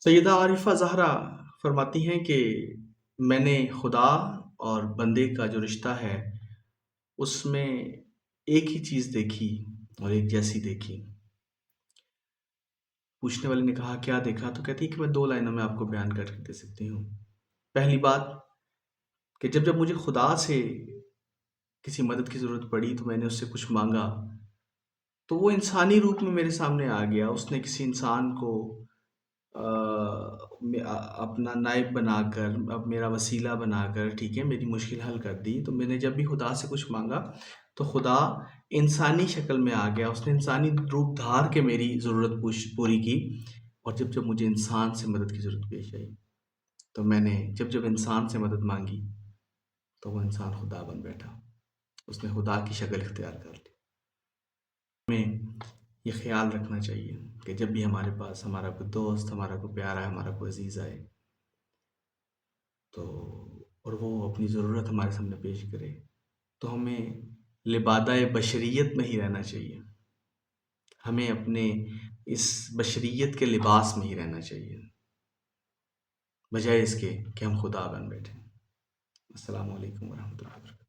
سیدہ عارفہ زہرا فرماتی ہیں کہ میں نے خدا اور بندے کا جو رشتہ ہے اس میں ایک ہی چیز دیکھی اور ایک جیسی دیکھی۔ پوچھنے والے نے کہا کیا دیکھا؟ تو کہتی ہے کہ میں 2 لائنوں میں آپ کو بیان کر کے دے سکتی ہوں۔ پہلی بات کہ جب مجھے خدا سے کسی مدد کی ضرورت پڑی تو میں نے اس سے کچھ مانگا تو وہ انسانی روپ میں میرے سامنے آ گیا۔ اس نے کسی انسان کو اپنا نائب بنا کر، اب میرا وسیلہ بنا کر، ٹھیک ہے، میری مشکل حل کر دی۔ تو میں نے جب بھی خدا سے کچھ مانگا تو خدا انسانی شکل میں آ گیا، اس نے انسانی روپ دھار کے میری ضرورت پوری کی۔ اور جب مجھے انسان سے مدد کی ضرورت پیش آئی تو میں نے جب انسان سے مدد مانگی تو وہ انسان خدا بن بیٹھا، اس نے خدا کی شکل اختیار کر لی۔ ہمیں یہ خیال رکھنا چاہیے کہ جب بھی ہمارے پاس ہمارا کوئی دوست، ہمارا کوئی پیارا، ہمارا کوئی عزیز آئے تو اور وہ اپنی ضرورت ہمارے سامنے پیش کرے تو ہمیں لبادہ بشریت میں ہی رہنا چاہیے، ہمیں اپنے اس بشریت کے لباس میں ہی رہنا چاہیے بجائے اس کے کہ ہم خدا بن بیٹھیں۔ السلام علیکم ورحمۃ اللہ وبرکاتہ۔